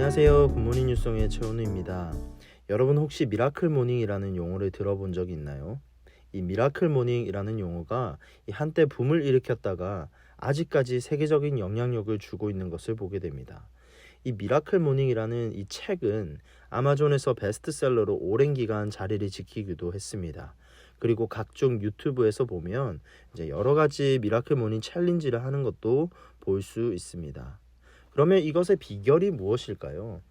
안녕하세요. 굿모닝 뉴스의 최원우입니다. 여러분 혹시 미라클 모닝이라는 용어를 들어본 적이 있나요? 이 미라클 모닝이라는 용어가 한때 붐을 일으켰다가 아직까지 세계적인 영향력을 주고 있는 것을 보게 됩니다. 이 미라클 모닝이라는 이 책은 아마존에서 베스트셀러로 오랜 기간 자리를 지키기도 했습니다. 그리고 각종 유튜브에서 보면 이제 여러 가지 미라클 모닝 챌린지를 하는 것도 볼 수 있습니다. 그러면 이것의 비결이 무엇일까요?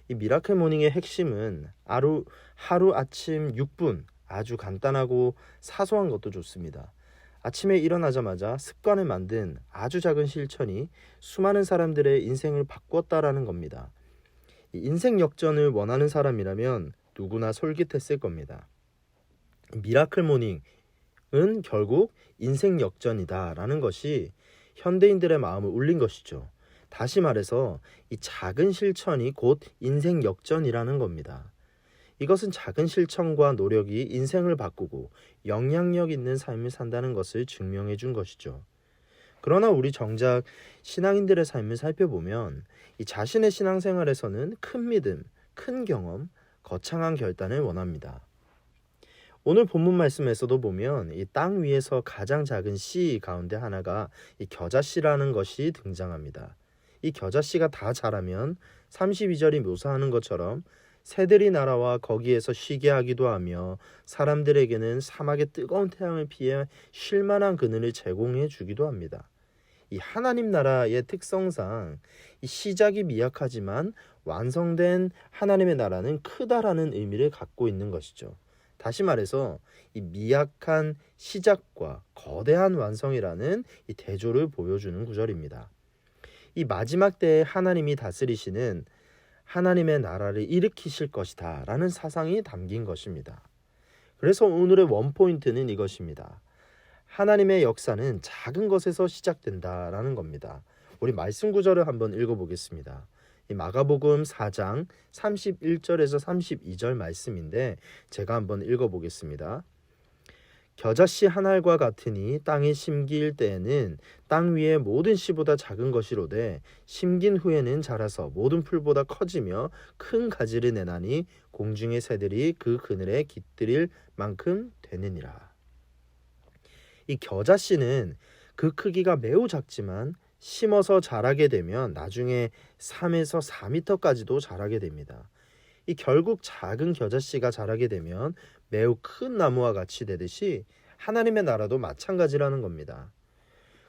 이 미라클 모닝의 핵심은 하루 아침 6분, 아주 간단하고 사소한 것도 좋습니다. 아침에 일어나자마자 습관을 만든 아주 작은 실천이 수많은 사람들의 인생을 바꿨다라는 겁니다. 이 인생 역전을 원하는 사람이라면 누구나 솔깃했을 겁니다. 미라클 모닝은 결국 인생 역전이다라는 것이 현대인들의 마음을 울린 것이죠. 다시 말해서 이 작은 실천이 곧 인생 역전이라는 겁니다. 이것은 작은 실천과 노력이 인생을 바꾸고 영향력 있는 삶을 산다는 것을 증명해 준 것이죠. 그러나 우리 정작 신앙인들의 삶을 살펴보면 이 자신의 신앙생활에서는 큰 믿음, 큰 경험, 거창한 결단을 원합니다. 오늘 본문 말씀에서도 보면 이 땅 위에서 가장 작은 씨 가운데 하나가 이 겨자씨라는 것이 등장합니다. 이 겨자씨가 다 자라면 32절이 묘사하는 것처럼 새들이 날아와 거기에서 쉬게 하기도 하며 사람들에게는 사막의 뜨거운 태양을 피해 쉴 만한 그늘을 제공해 주기도 합니다. 이 하나님 나라의 특성상 이 시작이 미약하지만 완성된 하나님의 나라는 크다라는 의미를 갖고 있는 것이죠. 다시 말해서 이 미약한 시작과 거대한 완성이라는 이 대조를 보여주는 구절입니다. 이 마지막 때에 하나님이 다스리시는 하나님의 나라를 일으키실 것이다 라는 사상이 담긴 것입니다. 그래서 오늘의 원포인트는 이것입니다. 하나님의 역사는 작은 것에서 시작된다 라는 겁니다. 우리 말씀 구절을 한번 읽어보겠습니다. 이 마가복음 4장 31절에서 32절 말씀인데 제가 한번 읽어보겠습니다. 겨자씨 한 알과 같으니 땅에 심길 때에는 땅 위의 모든 씨보다 작은 것이로되 심긴 후에는 자라서 모든 풀보다 커지며 큰 가지를 내나니 공중의 새들이 그 그늘에 깃들일 만큼 되느니라. 이 겨자씨는 그 크기가 매우 작지만 심어서 자라게 되면 나중에 3에서 4m까지도 자라게 됩니다. 이 결국 작은 겨자씨가 자라게 되면 매우 큰 나무와 같이 되듯이 하나님의 나라도 마찬가지라는 겁니다.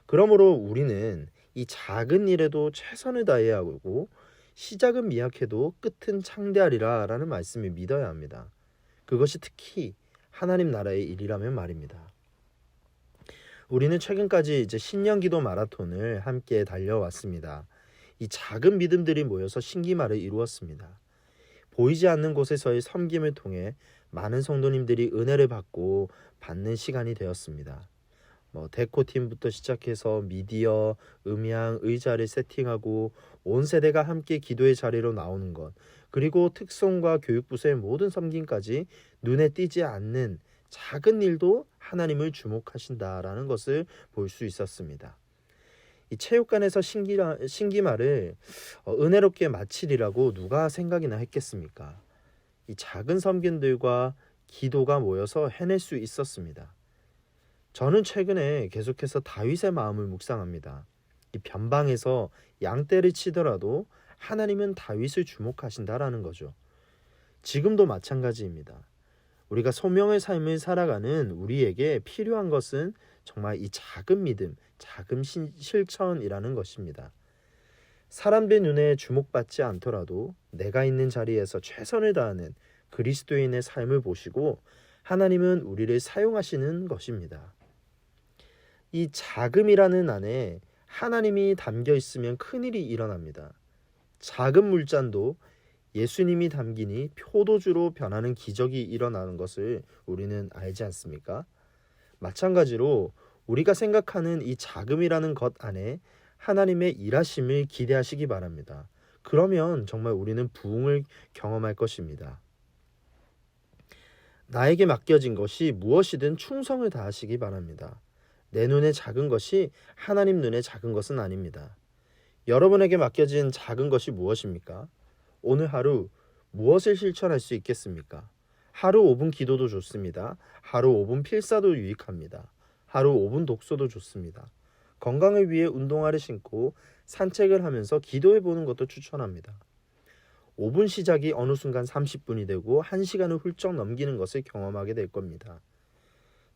그러므로 우리는 이 작은 일에도 최선을 다해야 하고 시작은 미약해도 끝은 창대하리라 라는 말씀을 믿어야 합니다. 그것이 특히 하나님 나라의 일이라면 말입니다. 우리는 최근까지 이제 신년기도 마라톤을 함께 달려왔습니다. 이 작은 믿음들이 모여서 신기말을 이루었습니다. 보이지 않는 곳에서의 섬김을 통해 많은 성도님들이 은혜를 받는 시간이 되었습니다. 데코팀부터 시작해서 미디어, 음향, 의자를 세팅하고 온 세대가 함께 기도의 자리로 나오는 것, 그리고 특송과 교육부서의 모든 섬김까지 눈에 띄지 않는 작은 일도 하나님을 주목하신다라는 것을 볼 수 있었습니다. 이 체육관에서 신기말을 은혜롭게 마치리라고 누가 생각이나 했겠습니까? 이 작은 섬김들과 기도가 모여서 해낼 수 있었습니다. 저는 최근에 계속해서 다윗의 마음을 묵상합니다. 이 변방에서 양떼를 치더라도 하나님은 다윗을 주목하신다라는 거죠. 지금도 마찬가지입니다. 우리가 소명의 삶을 살아가는 우리에게 필요한 것은 정말 이 작은 믿음, 작은 실천이라는 것입니다. 사람들 눈에 주목받지 않더라도 내가 있는 자리에서 최선을 다하는 그리스도인의 삶을 보시고 하나님은 우리를 사용하시는 것입니다. 이 자금이라는 안에 하나님이 담겨 있으면 큰일이 일어납니다. 작은 물잔도 예수님이 담기니 포도주로 변하는 기적이 일어나는 것을 우리는 알지 않습니까? 마찬가지로 우리가 생각하는 이 자금이라는 것 안에 하나님의 일하심을 기대하시기 바랍니다. 그러면 정말 우리는 부흥을 경험할 것입니다. 나에게 맡겨진 것이 무엇이든 충성을 다하시기 바랍니다. 내 눈에 작은 것이 하나님 눈에 작은 것은 아닙니다. 여러분에게 맡겨진 작은 것이 무엇입니까? 오늘 하루 무엇을 실천할 수 있겠습니까? 하루 5분 기도도 좋습니다. 하루 5분 필사도 유익합니다. 하루 5분 독서도 좋습니다. 건강을 위해 운동화를 신고 산책을 하면서 기도해 보는 것도 추천합니다. 5분 시작이 어느 순간 30분이 되고 1시간을 훌쩍 넘기는 것을 경험하게 될 겁니다.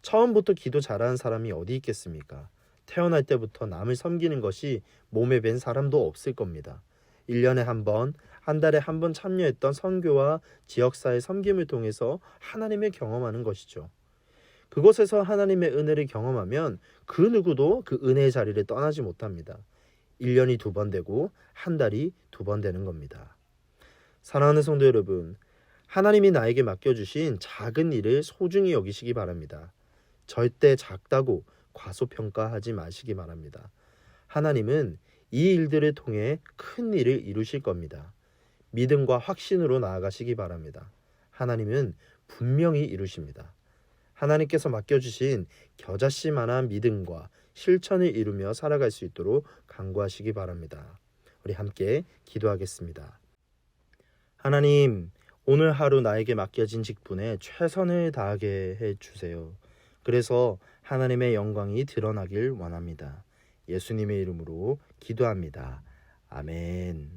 처음부터 기도 잘하는 사람이 어디 있겠습니까? 태어날 때부터 남을 섬기는 것이 몸에 밴 사람도 없을 겁니다. 1년에 한 번, 한 달에 한 번 참여했던 선교와 지역사회 섬김을 통해서 하나님을 경험하는 것이죠. 그곳에서 하나님의 은혜를 경험하면 그 누구도 그 은혜의 자리를 떠나지 못합니다. 1년이 2번 되고 한 달이 2번 되는 겁니다. 사랑하는 성도 여러분, 하나님이 나에게 맡겨주신 작은 일을 소중히 여기시기 바랍니다. 절대 작다고 과소평가하지 마시기 바랍니다. 하나님은 이 일들을 통해 큰 일을 이루실 겁니다. 믿음과 확신으로 나아가시기 바랍니다. 하나님은 분명히 이루십니다. 하나님께서 맡겨주신 겨자씨만한 믿음과 실천을 이루며 살아갈 수 있도록 간구하시기 바랍니다. 우리 함께 기도하겠습니다. 하나님, 오늘 하루 나에게 맡겨진 직분에 최선을 다하게 해주세요. 그래서 하나님의 영광이 드러나길 원합니다. 예수님의 이름으로 기도합니다. 아멘.